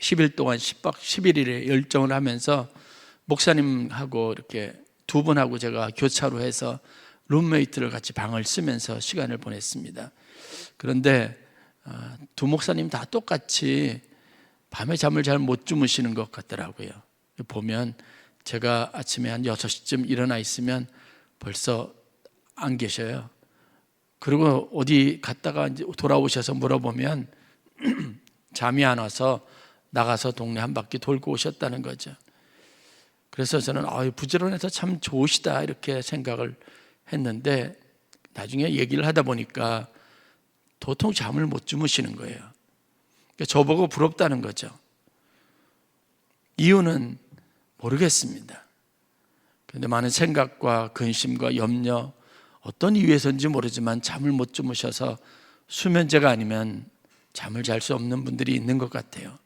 10일 동안 10박 11일에 열정을 하면서 목사님하고 이렇게 두 분하고 제가 교차로 해서 룸메이트를 같이 방을 쓰면서 시간을 보냈습니다. 그런데 두 목사님 다 똑같이 밤에 잠을 잘 못 주무시는 것 같더라고요. 보면 제가 아침에 한 6시쯤 일어나 있으면 벌써 안 계셔요. 그리고 어디 갔다가 이제 돌아오셔서 물어보면 잠이 안 와서 나가서 동네 한 바퀴 돌고 오셨다는 거죠. 그래서 저는 부지런해서 참 좋으시다 이렇게 생각을 했는데 나중에 얘기를 하다 보니까 도통 잠을 못 주무시는 거예요. 그러니까 저보고 부럽다는 거죠. 이유는 모르겠습니다. 그런데 많은 생각과 근심과 염려, 어떤 이유에서인지 모르지만 잠을 못 주무셔서 수면제가 아니면 잠을 잘 수 없는 분들이 있는 것 같아요.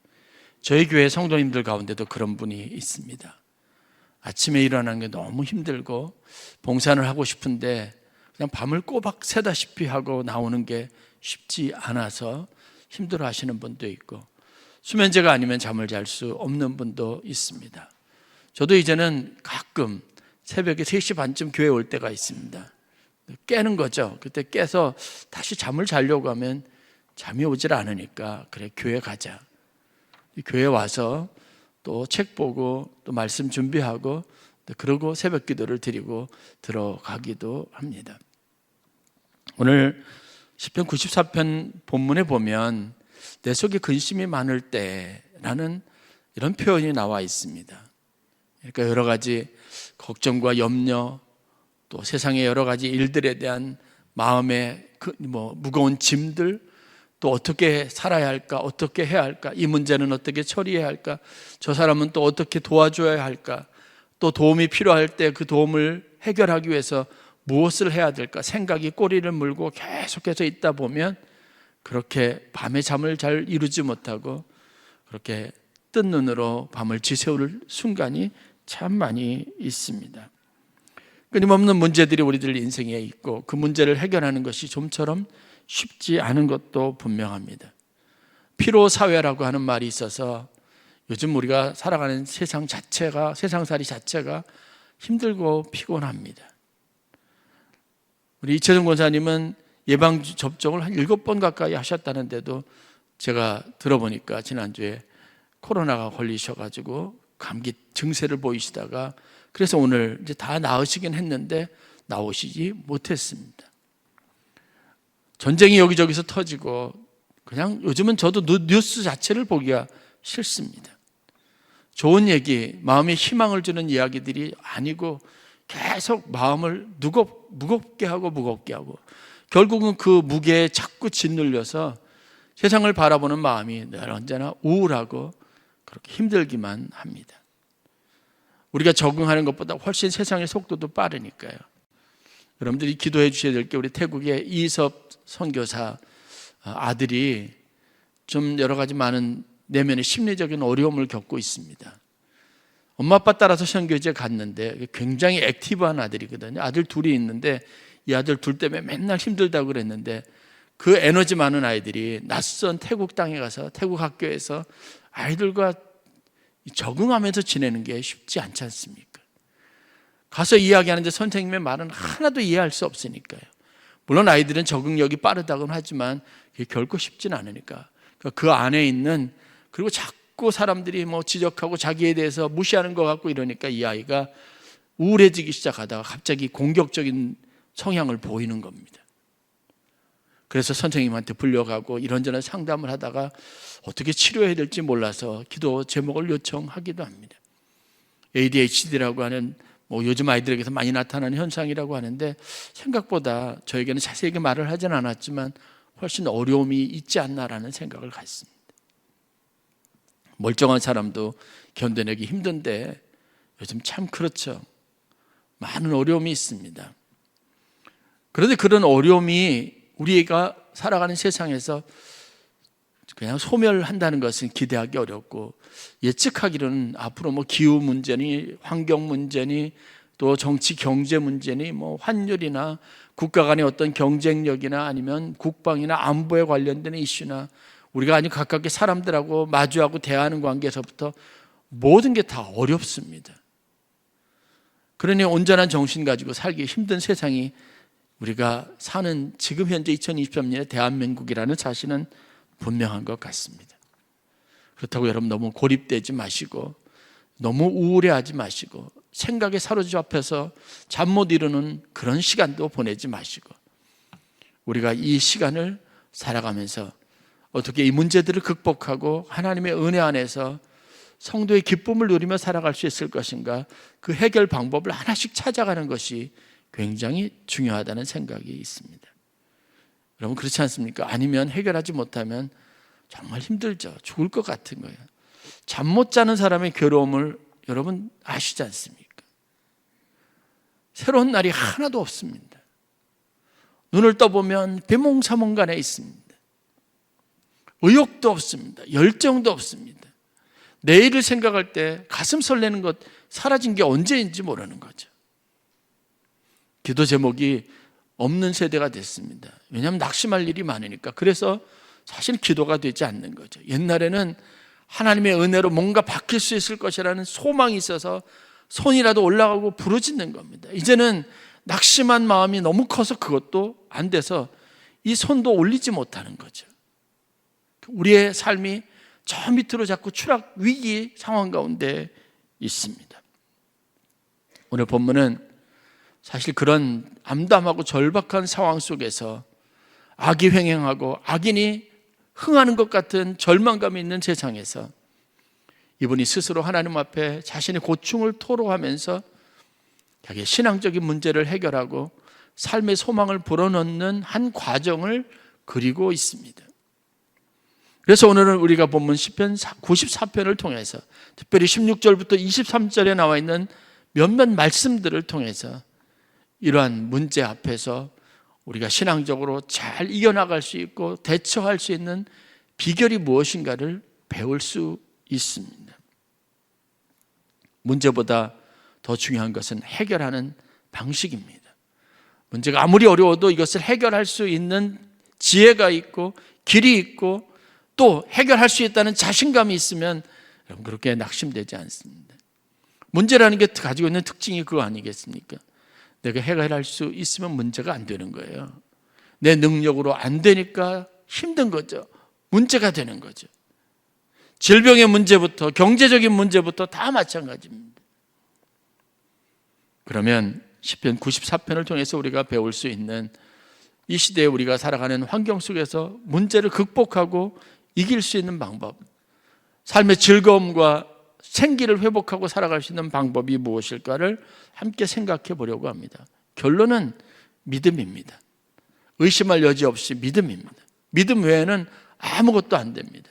저희 교회 성도님들 가운데도 그런 분이 있습니다. 아침에 일어나는 게 너무 힘들고 봉사를 하고 싶은데 그냥 밤을 꼬박 새다시피 하고 나오는 게 쉽지 않아서 힘들어 하시는 분도 있고, 수면제가 아니면 잠을 잘 수 없는 분도 있습니다. 저도 이제는 가끔 새벽에 3시 반쯤 교회 올 때가 있습니다. 깨는 거죠. 그때 깨서 다시 잠을 자려고 하면 잠이 오질 않으니까 그래 교회 가자. 교회 와서 또 책 보고 또 말씀 준비하고 그러고 새벽 기도를 드리고 들어가기도 합니다. 오늘 시편 94편 본문에 보면 내 속에 근심이 많을 때라는 이런 표현이 나와 있습니다. 그러니까 여러 가지 걱정과 염려, 또 세상의 여러 가지 일들에 대한 마음의 무거운 짐들, 또 어떻게 살아야 할까, 어떻게 해야 할까, 이 문제는 어떻게 처리해야 할까, 저 사람은 또 어떻게 도와줘야 할까, 또 도움이 필요할 때 그 도움을 해결하기 위해서 무엇을 해야 될까 생각이 꼬리를 물고 계속해서 있다 보면 그렇게 밤에 잠을 잘 이루지 못하고 그렇게 뜬 눈으로 밤을 지새울 순간이 참 많이 있습니다. 끊임없는 문제들이 우리들 인생에 있고 그 문제를 해결하는 것이 좀처럼 쉽지 않은 것도 분명합니다. 피로사회라고 하는 말이 있어서 요즘 우리가 살아가는 세상살이 자체가 힘들고 피곤합니다. 우리 이채정 권사님은 예방접종을 한 7번 가까이 하셨다는데도 제가 들어보니까 지난주에 코로나가 걸리셔가지고 감기 증세를 보이시다가 그래서 오늘 이제 다 나으시긴 했는데 나오시지 못했습니다. 전쟁이 여기저기서 터지고 그냥 요즘은 저도 뉴스 자체를 보기가 싫습니다. 좋은 얘기, 마음에 희망을 주는 이야기들이 아니고 계속 마음을 무겁게 하고 결국은 그 무게에 자꾸 짓눌려서 세상을 바라보는 마음이 늘 언제나 우울하고 그렇게 힘들기만 합니다. 우리가 적응하는 것보다 훨씬 세상의 속도도 빠르니까요. 여러분들이 기도해 주셔야 될 게 우리 태국의 이섭 선교사 아들이 좀 여러 가지 많은 내면의 심리적인 어려움을 겪고 있습니다. 엄마 아빠 따라서 선교지에 갔는데 굉장히 액티브한 아들이거든요. 아들 둘이 있는데 이 아들 둘 때문에 맨날 힘들다고 그랬는데 그 에너지 많은 아이들이 낯선 태국 땅에 가서 태국 학교에서 아이들과 적응하면서 지내는 게 쉽지 않지 않습니까? 가서 이야기하는데 선생님의 말은 하나도 이해할 수 없으니까요. 물론 아이들은 적응력이 빠르다고는 하지만 그게 결코 쉽지는 않으니까 그 안에 있는, 그리고 자꾸 사람들이 지적하고 자기에 대해서 무시하는 것 같고 이러니까 이 아이가 우울해지기 시작하다가 갑자기 공격적인 성향을 보이는 겁니다. 그래서 선생님한테 불려가고 이런저런 상담을 하다가 어떻게 치료해야 될지 몰라서 기도 제목을 요청하기도 합니다. ADHD라고 하는 요즘 아이들에게서 많이 나타나는 현상이라고 하는데 생각보다 저에게는 자세하게 말을 하진 않았지만 훨씬 어려움이 있지 않나라는 생각을 갖습니다. 멀쩡한 사람도 견뎌내기 힘든데 요즘 참 그렇죠. 많은 어려움이 있습니다. 그런데 그런 어려움이 우리가 살아가는 세상에서 그냥 소멸한다는 것은 기대하기 어렵고, 예측하기로는 앞으로 기후 문제니 환경 문제니 또 정치 경제 문제니 환율이나 국가 간의 어떤 경쟁력이나 아니면 국방이나 안보에 관련된 이슈나 우리가 아주 가깝게 사람들하고 마주하고 대화하는 관계에서부터 모든 게 다 어렵습니다. 그러니 온전한 정신 가지고 살기 힘든 세상이 우리가 사는 지금 현재 2023년의 대한민국이라는 사실은 분명한 것 같습니다. 그렇다고 여러분 너무 고립되지 마시고 너무 우울해하지 마시고 생각에 사로잡혀서 잠 못 이루는 그런 시간도 보내지 마시고 우리가 이 시간을 살아가면서 어떻게 이 문제들을 극복하고 하나님의 은혜 안에서 성도의 기쁨을 누리며 살아갈 수 있을 것인가, 그 해결 방법을 하나씩 찾아가는 것이 굉장히 중요하다는 생각이 있습니다. 여러분 그렇지 않습니까? 아니면 해결하지 못하면 정말 힘들죠. 죽을 것 같은 거예요. 잠 못 자는 사람의 괴로움을 여러분 아시지 않습니까? 새로운 날이 하나도 없습니다. 눈을 떠보면 비몽사몽간에 있습니다. 의욕도 없습니다. 열정도 없습니다. 내일을 생각할 때 가슴 설레는 것 사라진 게 언제인지 모르는 거죠. 기도 제목이 없는 세대가 됐습니다. 왜냐하면 낙심할 일이 많으니까. 그래서 사실 기도가 되지 않는 거죠. 옛날에는 하나님의 은혜로 뭔가 바뀔 수 있을 것이라는 소망이 있어서 손이라도 올라가고 부르짖는 겁니다. 이제는 낙심한 마음이 너무 커서 그것도 안 돼서 이 손도 올리지 못하는 거죠. 우리의 삶이 저 밑으로 자꾸 추락 위기 상황 가운데 있습니다. 오늘 본문은 사실 그런 암담하고 절박한 상황 속에서 악이 횡행하고 악인이 흥하는 것 같은 절망감이 있는 세상에서 이분이 스스로 하나님 앞에 자신의 고충을 토로하면서 자기의 신앙적인 문제를 해결하고 삶의 소망을 불어넣는 한 과정을 그리고 있습니다. 그래서 오늘은 우리가 본문 시편 94편을 통해서 특별히 16절부터 23절에 나와 있는 몇몇 말씀들을 통해서 이러한 문제 앞에서 우리가 신앙적으로 잘 이겨나갈 수 있고 대처할 수 있는 비결이 무엇인가를 배울 수 있습니다. 문제보다 더 중요한 것은 해결하는 방식입니다. 문제가 아무리 어려워도 이것을 해결할 수 있는 지혜가 있고 길이 있고 또 해결할 수 있다는 자신감이 있으면 여러분 그렇게 낙심되지 않습니다. 문제라는 게 가지고 있는 특징이 그거 아니겠습니까? 내가 해결할 수 있으면 문제가 안 되는 거예요. 내 능력으로 안 되니까 힘든 거죠. 문제가 되는 거죠. 질병의 문제부터 경제적인 문제부터 다 마찬가지입니다. 그러면 시편 94편을 통해서 우리가 배울 수 있는 이 시대에 우리가 살아가는 환경 속에서 문제를 극복하고 이길 수 있는 방법, 삶의 즐거움과 생기를 회복하고 살아갈 수 있는 방법이 무엇일까를 함께 생각해 보려고 합니다. 결론은 믿음입니다. 의심할 여지 없이 믿음입니다. 믿음 외에는 아무것도 안 됩니다.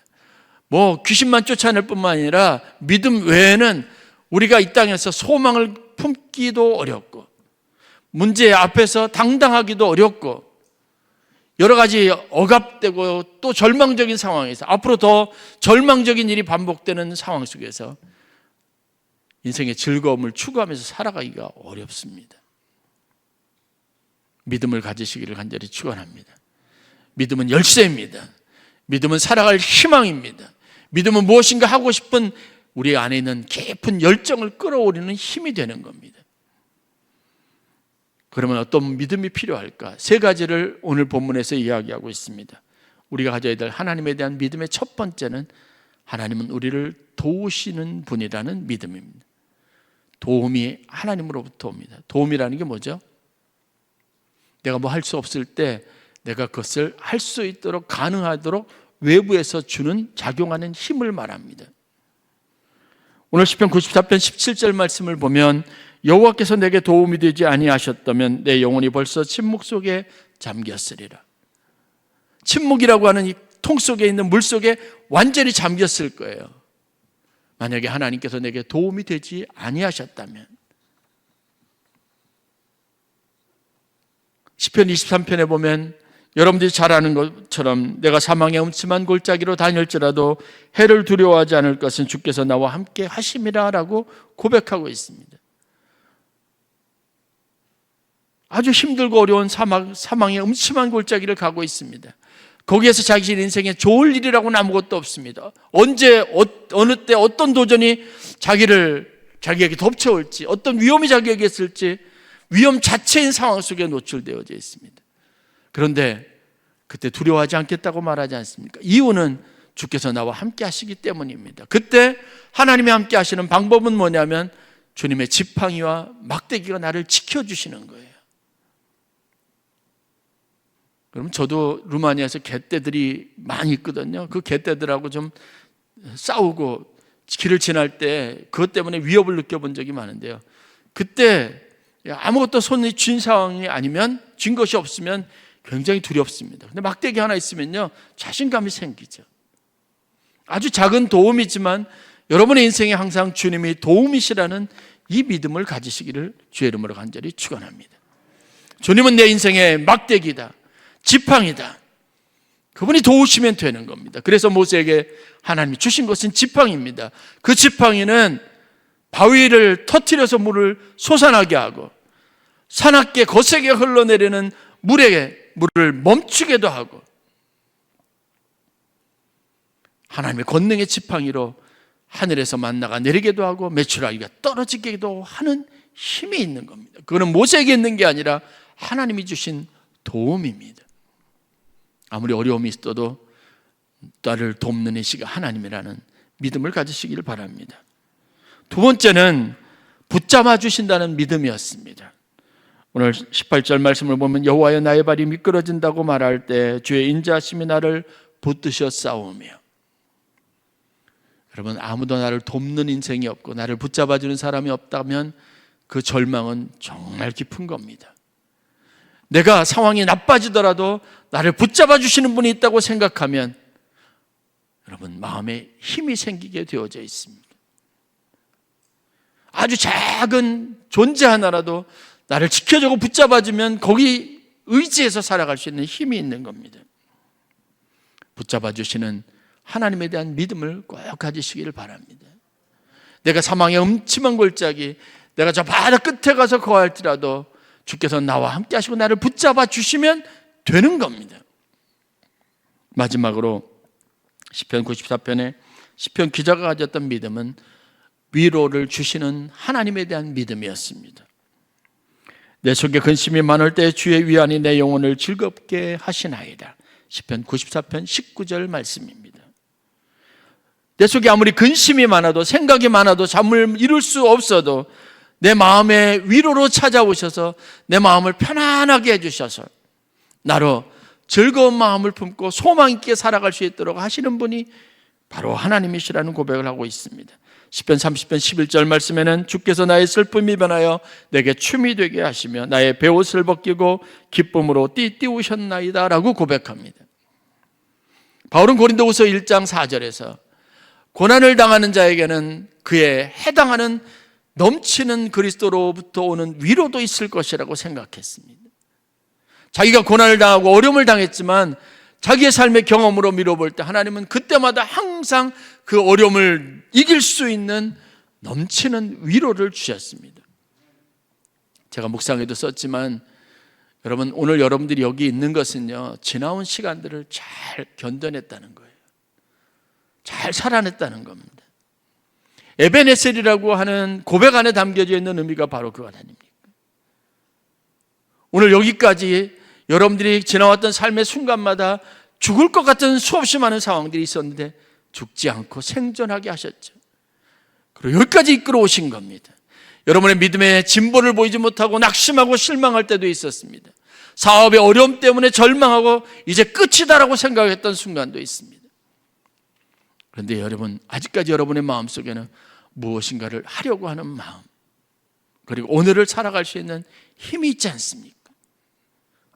귀신만 쫓아낼 뿐만 아니라 믿음 외에는 우리가 이 땅에서 소망을 품기도 어렵고 문제 앞에서 당당하기도 어렵고 여러 가지 억압되고 또 절망적인 상황에서 앞으로 더 절망적인 일이 반복되는 상황 속에서 인생의 즐거움을 추구하면서 살아가기가 어렵습니다. 믿음을 가지시기를 간절히 축원합니다. 믿음은 열쇠입니다. 믿음은 살아갈 희망입니다. 믿음은 무엇인가 하고 싶은 우리 안에 있는 깊은 열정을 끌어올리는 힘이 되는 겁니다. 그러면 어떤 믿음이 필요할까? 세 가지를 오늘 본문에서 이야기하고 있습니다. 우리가 가져야 될 하나님에 대한 믿음의 첫 번째는 하나님은 우리를 도우시는 분이라는 믿음입니다. 도움이 하나님으로부터 옵니다. 도움이라는 게 뭐죠? 내가 할 수 없을 때 내가 그것을 할 수 있도록 가능하도록 외부에서 주는 작용하는 힘을 말합니다. 오늘 시편 94편 17절 말씀을 보면 여호와께서 내게 도움이 되지 아니하셨다면 내 영혼이 벌써 침묵 속에 잠겼으리라. 침묵이라고 하는 이 통 속에 있는 물 속에 완전히 잠겼을 거예요. 만약에 하나님께서 내게 도움이 되지 아니하셨다면. 시편 23편에 보면 여러분들이 잘 아는 것처럼 내가 사망의 음침한 골짜기로 다닐지라도 해를 두려워하지 않을 것은 주께서 나와 함께 하심이라 라고 고백하고 있습니다. 아주 힘들고 어려운 사망의 음침한 골짜기를 가고 있습니다. 거기에서 자기 인생에 좋을 일이라고는 아무것도 없습니다. 언제 어느 때 어떤 도전이 자기에게 덮쳐올지, 어떤 위험이 자기에게 있을지 위험 자체인 상황 속에 노출되어져 있습니다. 그런데 그때 두려워하지 않겠다고 말하지 않습니까? 이유는 주께서 나와 함께 하시기 때문입니다. 그때 하나님이 함께 하시는 방법은 뭐냐면 주님의 지팡이와 막대기가 나를 지켜주시는 거예요. 그럼 저도 루마니아에서 개떼들이 많이 있거든요. 그 개떼들하고 좀 싸우고 길을 지날 때 그것 때문에 위협을 느껴본 적이 많은데요. 그때 아무것도 손이 쥔 상황이 아니면, 쥔 것이 없으면 굉장히 두렵습니다. 근데 막대기 하나 있으면요, 자신감이 생기죠. 아주 작은 도움이지만 여러분의 인생에 항상 주님이 도움이시라는 이 믿음을 가지시기를 주의 이름으로 간절히 축원합니다. 주님은 내 인생의 막대기다, 지팡이다. 그분이 도우시면 되는 겁니다. 그래서 모세에게 하나님이 주신 것은 지팡이입니다. 그 지팡이는 바위를 터뜨려서 물을 솟아나게 하고 사납게 거세게 흘러내리는 물을 멈추게도 하고, 하나님의 권능의 지팡이로 하늘에서 만나가 내리게도 하고 메추라기가 떨어지게도 하는 힘이 있는 겁니다. 그거는 모세에게 있는 게 아니라 하나님이 주신 도움입니다. 아무리 어려움이 있어도 나를 돕는 이시가 하나님이라는 믿음을 가지시기를 바랍니다. 두 번째는 붙잡아 주신다는 믿음이었습니다. 오늘 18절 말씀을 보면 여호와여 나의 발이 미끄러진다고 말할 때 주의 인자하심이 나를 붙드셨사오며. 여러분, 아무도 나를 돕는 인생이 없고 나를 붙잡아 주는 사람이 없다면 그 절망은 정말 깊은 겁니다. 내가 상황이 나빠지더라도 나를 붙잡아 주시는 분이 있다고 생각하면 여러분, 마음에 힘이 생기게 되어져 있습니다. 아주 작은 존재 하나라도 나를 지켜주고 붙잡아주면 거기 의지해서 살아갈 수 있는 힘이 있는 겁니다. 붙잡아주시는 하나님에 대한 믿음을 꼭 가지시기를 바랍니다. 내가 사망의 음침한 골짜기, 내가 저 바다 끝에 가서 거할지라도 주께서 나와 함께 하시고 나를 붙잡아 주시면 되는 겁니다. 마지막으로 시편 94편에 시편 기자가 가졌던 믿음은 위로를 주시는 하나님에 대한 믿음이었습니다. 내 속에 근심이 많을 때 주의 위안이 내 영혼을 즐겁게 하시나이다. 시편 94편 19절 말씀입니다. 내 속에 아무리 근심이 많아도, 생각이 많아도, 잠을 이룰 수 없어도 내 마음에 위로로 찾아오셔서 내 마음을 편안하게 해주셔서 나로 즐거운 마음을 품고 소망 있게 살아갈 수 있도록 하시는 분이 바로 하나님이시라는 고백을 하고 있습니다. 시편 30편 11절 말씀에는 주께서 나의 슬픔이 변하여 내게 춤이 되게 하시며 나의 베옷을 벗기고 기쁨으로 띠띠우셨나이다 라고 고백합니다. 바울은 고린도후서 1장 4절에서 고난을 당하는 자에게는 그에 해당하는 넘치는 그리스도로부터 오는 위로도 있을 것이라고 생각했습니다. 자기가 고난을 당하고 어려움을 당했지만 자기의 삶의 경험으로 미뤄볼 때 하나님은 그때마다 항상 그 어려움을 이길 수 있는 넘치는 위로를 주셨습니다. 제가 묵상에도 썼지만 여러분, 오늘 여러분들이 여기 있는 것은요, 지나온 시간들을 잘 견뎌냈다는 거예요. 잘 살아냈다는 겁니다. 에베네셀이라고 하는 고백 안에 담겨져 있는 의미가 바로 그것 아닙니까? 오늘 여기까지 여러분들이 지나왔던 삶의 순간마다 죽을 것 같은 수없이 많은 상황들이 있었는데 죽지 않고 생존하게 하셨죠. 그리고 여기까지 이끌어 오신 겁니다. 여러분의 믿음의 진보를 보이지 못하고 낙심하고 실망할 때도 있었습니다. 사업의 어려움 때문에 절망하고 이제 끝이다라고 생각했던 순간도 있습니다. 그런데 여러분, 아직까지 여러분의 마음속에는 무엇인가를 하려고 하는 마음, 그리고 오늘을 살아갈 수 있는 힘이 있지 않습니까?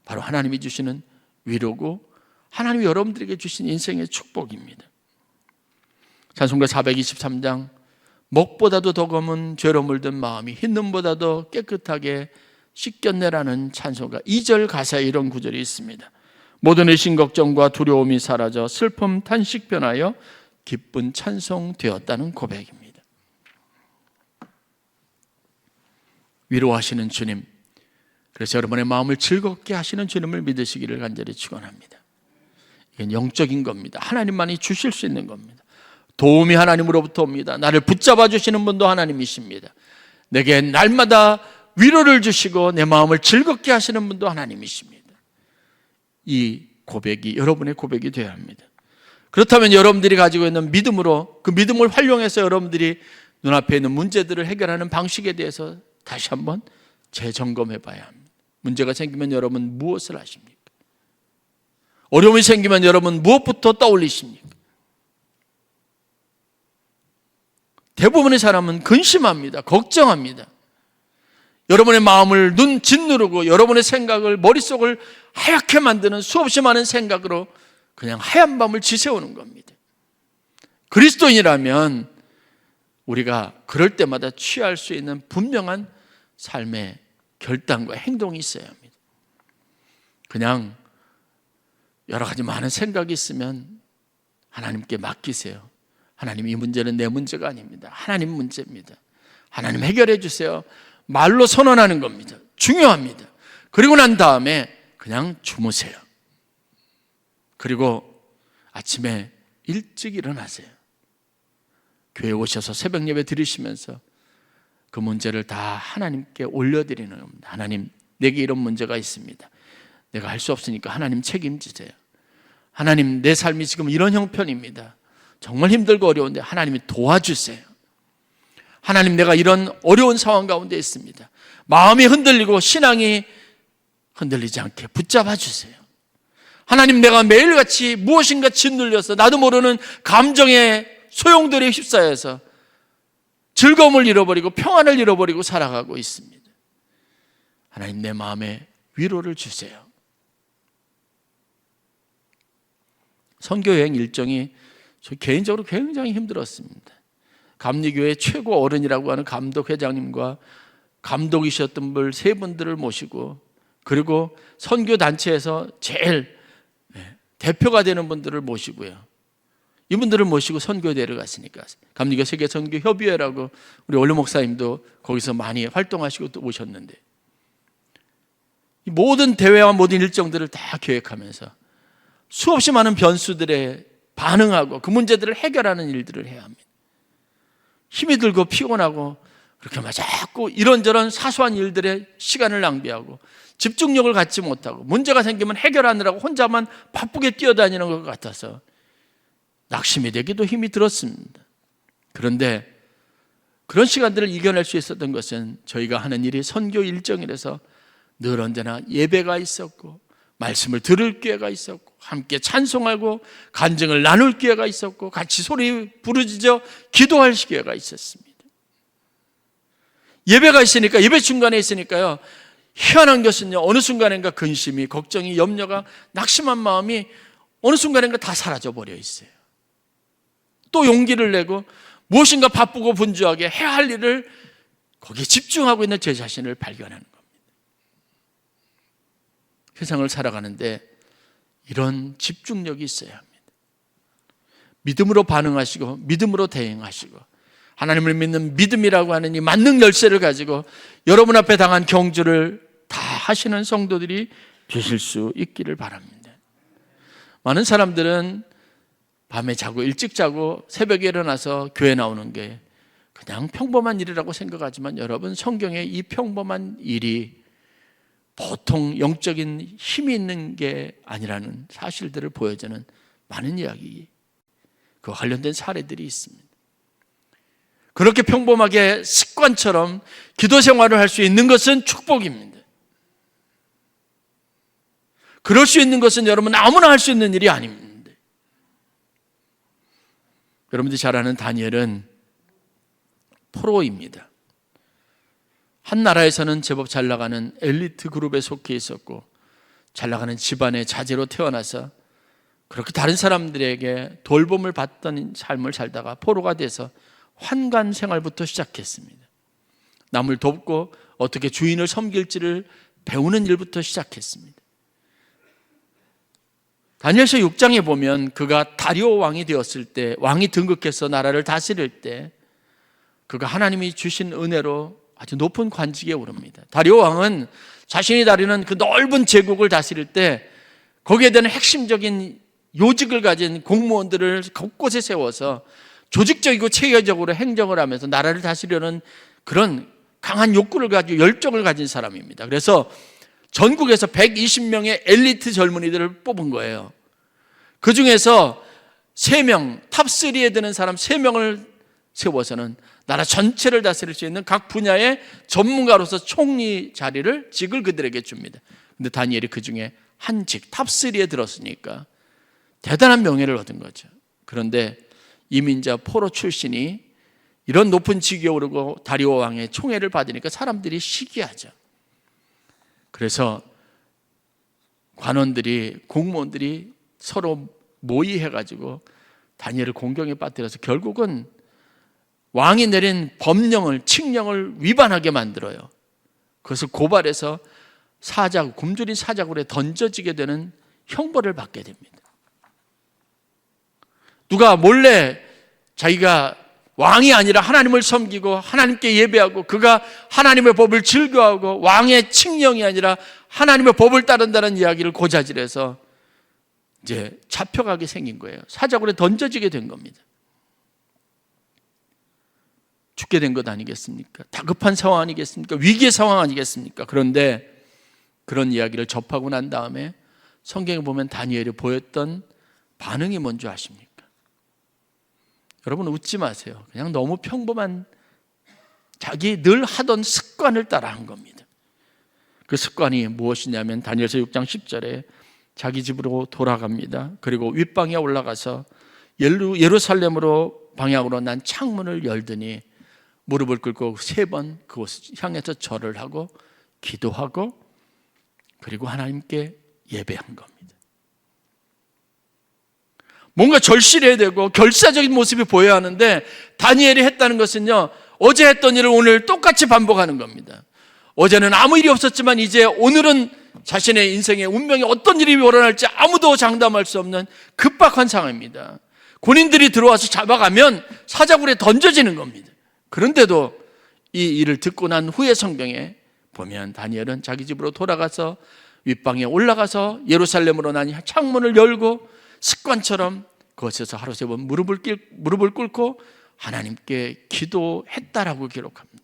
바로 하나님이 주시는 위로고 하나님이 여러분들에게 주신 인생의 축복입니다. 찬송가 423장 먹보다도 더 검은 죄로 물든 마음이 흰 눈보다도 깨끗하게 씻겼네라는 찬송가 2절 가사에 이런 구절이 있습니다. 모든 의심 걱정과 두려움이 사라져 슬픔 탄식 변하여 기쁜 찬송 되었다는 고백입니다. 위로하시는 주님, 그래서 여러분의 마음을 즐겁게 하시는 주님을 믿으시기를 간절히 축원합니다. 이건 영적인 겁니다. 하나님만이 주실 수 있는 겁니다. 도움이 하나님으로부터 옵니다. 나를 붙잡아 주시는 분도 하나님이십니다. 내게 날마다 위로를 주시고 내 마음을 즐겁게 하시는 분도 하나님이십니다. 이 고백이 여러분의 고백이 되어야 합니다. 그렇다면 여러분들이 가지고 있는 믿음으로 그 믿음을 활용해서 여러분들이 눈앞에 있는 문제들을 해결하는 방식에 대해서 다시 한번 재점검해 봐야 합니다. 문제가 생기면 여러분 무엇을 하십니까? 어려움이 생기면 여러분 무엇부터 떠올리십니까? 대부분의 사람은 근심합니다. 걱정합니다. 여러분의 마음을 짓누르고 여러분의 생각을 머릿속을 하얗게 만드는 수없이 많은 생각으로 그냥 하얀 밤을 지새우는 겁니다. 그리스도인이라면 우리가 그럴 때마다 취할 수 있는 분명한 삶의 결단과 행동이 있어야 합니다. 그냥 여러 가지 많은 생각이 있으면 하나님께 맡기세요. 하나님, 이 문제는 내 문제가 아닙니다. 하나님 문제입니다. 하나님 해결해 주세요. 말로 선언하는 겁니다. 중요합니다. 그리고 난 다음에 그냥 주무세요. 그리고 아침에 일찍 일어나세요. 교회에 오셔서 새벽 예배 드리시면서 그 문제를 다 하나님께 올려드리는 겁니다. 하나님, 내게 이런 문제가 있습니다. 내가 할 수 없으니까 하나님 책임지세요. 하나님, 내 삶이 지금 이런 형편입니다. 정말 힘들고 어려운데 하나님이 도와주세요. 하나님, 내가 이런 어려운 상황 가운데 있습니다. 마음이 흔들리고 신앙이 흔들리지 않게 붙잡아 주세요. 하나님, 내가 매일같이 무엇인가 짓눌려서 나도 모르는 감정의 소용돌이에 휩싸여서 즐거움을 잃어버리고 평안을 잃어버리고 살아가고 있습니다. 하나님, 내 마음에 위로를 주세요. 선교여행 일정이 저 개인적으로 굉장히 힘들었습니다. 감리교회 최고 어른이라고 하는 감독 회장님과 감독이셨던 분 세 분들을 모시고, 그리고 선교단체에서 제일 대표가 되는 분들을 모시고요. 이분들을 모시고 선교에 데려갔으니까 감리교 세계선교협의회라고 우리 원로 목사님도 거기서 많이 활동하시고 또 오셨는데, 이 모든 대회와 모든 일정들을 다 계획하면서 수없이 많은 변수들에 반응하고 그 문제들을 해결하는 일들을 해야 합니다. 힘이 들고 피곤하고 그렇게 막 자꾸 이런저런 사소한 일들에 시간을 낭비하고 집중력을 갖지 못하고 문제가 생기면 해결하느라고 혼자만 바쁘게 뛰어다니는 것 같아서 낙심이 되기도 힘이 들었습니다. 그런데 그런 시간들을 이겨낼 수 있었던 것은 저희가 하는 일이 선교 일정이라서 늘 언제나 예배가 있었고 말씀을 들을 기회가 있었고 함께 찬송하고 간증을 나눌 기회가 있었고 같이 소리 부르짖어 기도할 기회가 있었습니다. 예배가 있으니까, 예배 중간에 있으니까요, 희한한 것은요, 어느 순간인가 근심이, 걱정이, 염려가, 낙심한 마음이 어느 순간인가 다 사라져 버려 있어요. 또 용기를 내고 무엇인가 바쁘고 분주하게 해야 할 일을 거기에 집중하고 있는 제 자신을 발견하는 겁니다. 세상을 살아가는데 이런 집중력이 있어야 합니다. 믿음으로 반응하시고 믿음으로 대응하시고 하나님을 믿는 믿음이라고 하는 이 만능 열쇠를 가지고 여러분 앞에 당한 경주를 다 하시는 성도들이 되실 수 있기를 바랍니다. 많은 사람들은 밤에 자고 일찍 자고 새벽에 일어나서 교회 나오는 게 그냥 평범한 일이라고 생각하지만, 여러분, 성경에 이 평범한 일이 보통 영적인 힘이 있는 게 아니라는 사실들을 보여주는 많은 이야기, 그와 관련된 사례들이 있습니다. 그렇게 평범하게 습관처럼 기도 생활을 할 수 있는 것은 축복입니다. 그럴 수 있는 것은 여러분 아무나 할 수 있는 일이 아닙니다. 여러분들이 잘 아는 다니엘은 포로입니다. 한 나라에서는 제법 잘 나가는 엘리트 그룹에 속해 있었고 잘 나가는 집안의 자제로 태어나서 그렇게 다른 사람들에게 돌봄을 받던 삶을 살다가 포로가 돼서 환관 생활부터 시작했습니다. 남을 돕고 어떻게 주인을 섬길지를 배우는 일부터 시작했습니다. 다니엘서 6장에 보면 그가 다리오 왕이 되었을 때, 왕이 등극해서 나라를 다스릴 때 그가 하나님이 주신 은혜로 아주 높은 관직에 오릅니다. 다리오 왕은 자신이 다루는 그 넓은 제국을 다스릴 때 거기에 대한 핵심적인 요직을 가진 공무원들을 곳곳에 세워서 조직적이고 체계적으로 행정을 하면서 나라를 다스리려는 그런 강한 욕구를 가지고 열정을 가진 사람입니다. 그래서 전국에서 120명의 엘리트 젊은이들을 뽑은 거예요. 그 중에서 3명, 탑3에 드는 사람 3명을 세워서는 나라 전체를 다스릴 수 있는 각 분야의 전문가로서 총리 직을 그들에게 줍니다. 근데 다니엘이 그 중에 한 직, 탑3에 들었으니까 대단한 명예를 얻은 거죠. 그런데 이민자 포로 출신이 이런 높은 직위에 오르고 다리오 왕의 총애를 받으니까 사람들이 시기하죠. 그래서 관원들이, 공무원들이 서로 모의해가지고 다니엘을 공경에 빠뜨려서 결국은 왕이 내린 법령을, 칙령을 위반하게 만들어요. 그것을 고발해서 굶주린 사자굴에 던져지게 되는 형벌을 받게 됩니다. 누가 몰래 자기가 왕이 아니라 하나님을 섬기고 하나님께 예배하고 그가 하나님의 법을 즐겨하고 왕의 칙령이 아니라 하나님의 법을 따른다는 이야기를 고자질해서 이제 잡혀가게 생긴 거예요. 사자굴에 던져지게 된 겁니다. 죽게 된 것 아니겠습니까? 다급한 상황 아니겠습니까? 위기의 상황 아니겠습니까? 그런데 그런 이야기를 접하고 난 다음에 성경에 보면 다니엘이 보였던 반응이 뭔지 아십니까? 여러분 웃지 마세요. 그냥 너무 평범한 자기 늘 하던 습관을 따라한 겁니다. 그 습관이 무엇이냐면 다니엘서 6장 10절에 자기 집으로 돌아갑니다. 그리고 윗방에 올라가서 예루살렘으로 방향으로 난 창문을 열더니 무릎을 꿇고 3번 그곳을 향해서 절을 하고 기도하고 그리고 하나님께 예배한 겁니다. 뭔가 절실해야 되고 결사적인 모습이 보여야 하는데 다니엘이 했다는 것은요, 어제 했던 일을 오늘 똑같이 반복하는 겁니다. 어제는 아무 일이 없었지만 이제 오늘은 자신의 인생의 운명에 어떤 일이 일어날지 아무도 장담할 수 없는 급박한 상황입니다. 군인들이 들어와서 잡아가면 사자굴에 던져지는 겁니다. 그런데도 이 일을 듣고 난 후에 성경에 보면 다니엘은 자기 집으로 돌아가서 윗방에 올라가서 예루살렘으로 난 창문을 열고 습관처럼 그곳에서 하루 3번 무릎을 꿇고 하나님께 기도했다라고 기록합니다.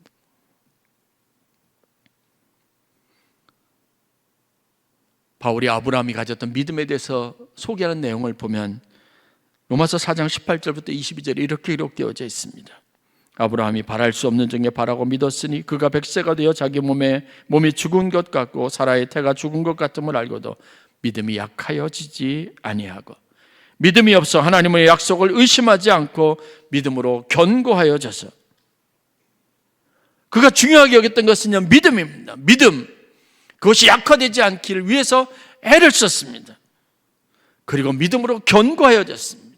바울이 아브라함이 가졌던 믿음에 대해서 소개하는 내용을 보면 로마서 4장 18절부터 22절에 이렇게 기록되어져 있습니다. 아브라함이 바랄 수 없는 중에 바라고 믿었으니 그가 100세가 되어 자기 몸이 죽은 것 같고 사라의 태가 죽은 것 같음을 알고도 믿음이 약하여지지 아니하고 믿음이 없어 하나님의 약속을 의심하지 않고 믿음으로 견고하여져서 그가 중요하게 여겼던 것은요, 믿음입니다. 믿음. 그것이 약화되지 않기를 위해서 애를 썼습니다. 그리고 믿음으로 견고하여졌습니다.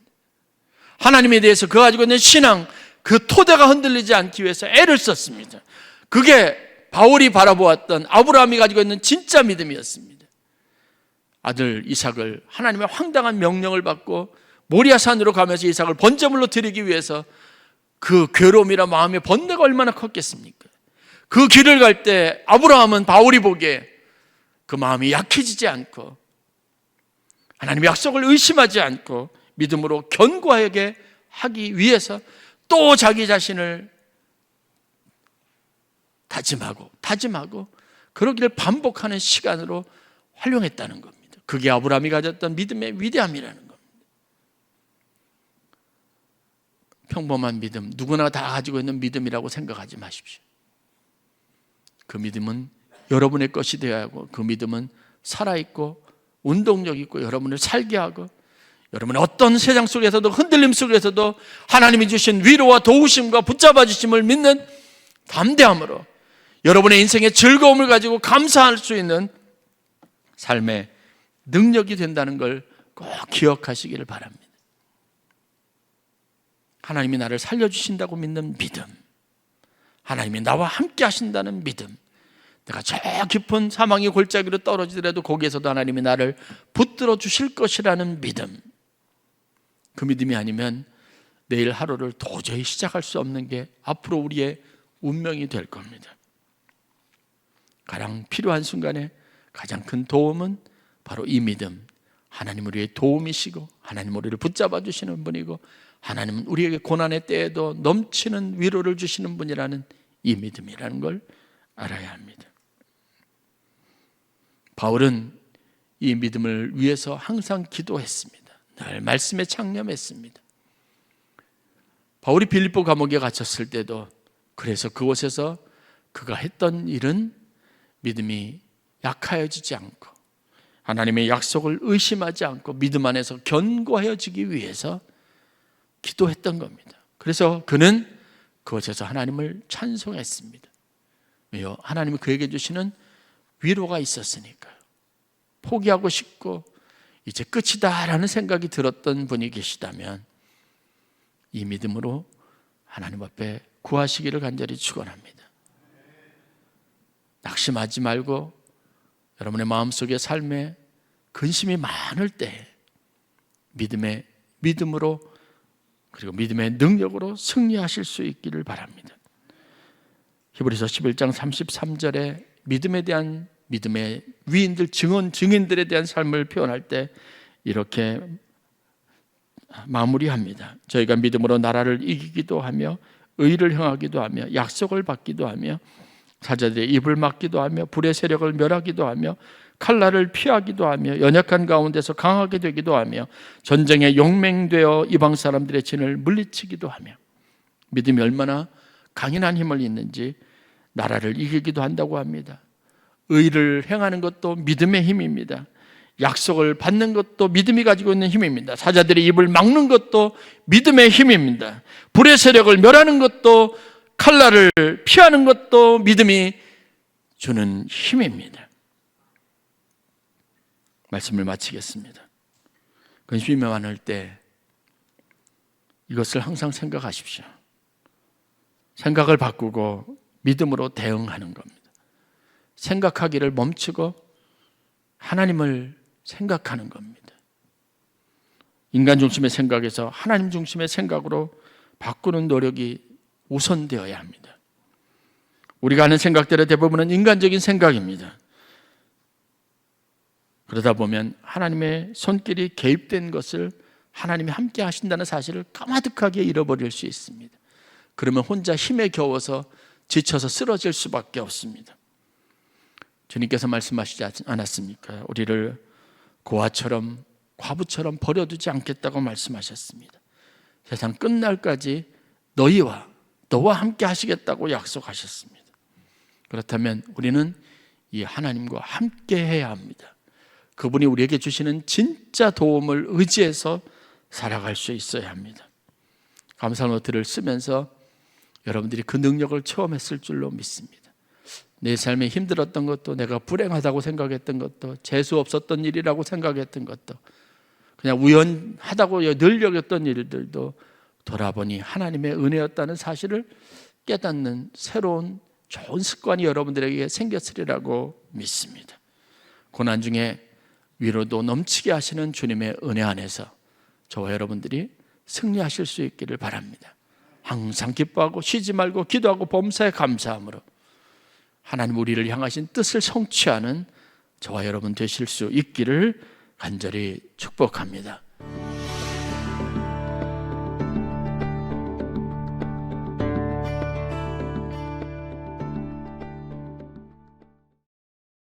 하나님에 대해서 그가 가지고 있는 신앙, 그 토대가 흔들리지 않기 위해서 애를 썼습니다. 그게 바울이 바라보았던 아브라함이 가지고 있는 진짜 믿음이었습니다. 아들 이삭을 하나님의 황당한 명령을 받고 모리아산으로 가면서 이삭을 번제물로 드리기 위해서 그 괴로움이나 마음의 번뇌가 얼마나 컸겠습니까? 그 길을 갈 때 아브라함은 바울이 보기에 그 마음이 약해지지 않고 하나님의 약속을 의심하지 않고 믿음으로 견고하게 하기 위해서 또 자기 자신을 다짐하고 그러기를 반복하는 시간으로 활용했다는 겁니다. 그게 아브라함이 가졌던 믿음의 위대함이라는 겁니다. 평범한 믿음, 누구나 다 가지고 있는 믿음이라고 생각하지 마십시오. 그 믿음은 여러분의 것이 되어야 하고 그 믿음은 살아있고 운동력 있고 여러분을 살게 하고 여러분의 어떤 세상 속에서도 흔들림 속에서도 하나님이 주신 위로와 도우심과 붙잡아 주심을 믿는 담대함으로 여러분의 인생의 즐거움을 가지고 감사할 수 있는 삶의 능력이 된다는 걸 꼭 기억하시기를 바랍니다. 하나님이 나를 살려주신다고 믿는 믿음, 하나님이 나와 함께 하신다는 믿음, 내가 저 깊은 사망의 골짜기로 떨어지더라도 거기에서도 하나님이 나를 붙들어 주실 것이라는 믿음, 그 믿음이 아니면 내일 하루를 도저히 시작할 수 없는 게 앞으로 우리의 운명이 될 겁니다. 가장 필요한 순간에 가장 큰 도움은 바로 이 믿음, 하나님은 우리의 도움이시고 하나님은 우리를 붙잡아 주시는 분이고 하나님은 우리에게 고난의 때에도 넘치는 위로를 주시는 분이라는 이 믿음이라는 걸 알아야 합니다. 바울은 이 믿음을 위해서 항상 기도했습니다. 늘 말씀에 창념했습니다. 바울이 빌립보 감옥에 갇혔을 때도 그래서 그곳에서 그가 했던 일은 믿음이 약하여지지 않고 하나님의 약속을 의심하지 않고 믿음 안에서 견고해지기 위해서 기도했던 겁니다. 그래서 그는 그곳에서 하나님을 찬송했습니다. 왜요? 하나님이 그에게 주시는 위로가 있었으니까요. 포기하고 싶고 이제 끝이다라는 생각이 들었던 분이 계시다면 이 믿음으로 하나님 앞에 구하시기를 간절히 축원합니다. 낙심하지 말고 여러분의 마음속에 삶에 근심이 많을 때 믿음으로 그리고 믿음의 능력으로 승리하실 수 있기를 바랍니다. 히브리서 11장 33절에 믿음에 대한 믿음의 위인들, 증인들에 대한 삶을 표현할 때 이렇게 마무리합니다. 저희가 믿음으로 나라를 이기기도 하며 의를 행하기도 하며 약속을 받기도 하며 사자들의 입을 막기도 하며 불의 세력을 멸하기도 하며 칼날을 피하기도 하며 연약한 가운데서 강하게 되기도 하며 전쟁에 용맹되어 이방 사람들의 진을 물리치기도 하며 믿음이 얼마나 강인한 힘을 있는지 나라를 이기기도 한다고 합니다. 의를 행하는 것도 믿음의 힘입니다. 약속을 받는 것도 믿음이 가지고 있는 힘입니다. 사자들의 입을 막는 것도 믿음의 힘입니다. 불의 세력을 멸하는 것도 칼날을 피하는 것도 믿음이 주는 힘입니다. 말씀을 마치겠습니다. 근심이 많을 때 이것을 항상 생각하십시오. 생각을 바꾸고 믿음으로 대응하는 겁니다. 생각하기를 멈추고 하나님을 생각하는 겁니다. 인간 중심의 생각에서 하나님 중심의 생각으로 바꾸는 노력이 우선되어야 합니다. 우리가 하는 생각들의 대부분은 인간적인 생각입니다. 그러다 보면 하나님의 손길이 개입된 것을 하나님이 함께 하신다는 사실을 까마득하게 잃어버릴 수 있습니다. 그러면 혼자 힘에 겨워서 지쳐서 쓰러질 수밖에 없습니다. 주님께서 말씀하시지 않았습니까? 우리를 고아처럼 과부처럼 버려두지 않겠다고 말씀하셨습니다. 세상 끝날까지 너와 함께 하시겠다고 약속하셨습니다. 그렇다면 우리는 이 하나님과 함께 해야 합니다. 그분이 우리에게 주시는 진짜 도움을 의지해서 살아갈 수 있어야 합니다. 감사 노트를 쓰면서 여러분들이 그 능력을 체험했을 줄로 믿습니다. 내 삶에 힘들었던 것도, 내가 불행하다고 생각했던 것도, 재수 없었던 일이라고 생각했던 것도, 그냥 우연하다고 늘 여겼던 일들도 돌아보니 하나님의 은혜였다는 사실을 깨닫는 새로운 좋은 습관이 여러분들에게 생겼으리라고 믿습니다. 고난 중에 위로도 넘치게 하시는 주님의 은혜 안에서 저와 여러분들이 승리하실 수 있기를 바랍니다. 항상 기뻐하고 쉬지 말고 기도하고 범사에 감사함으로 하나님 우리를 향하신 뜻을 성취하는 저와 여러분 되실 수 있기를 간절히 축복합니다.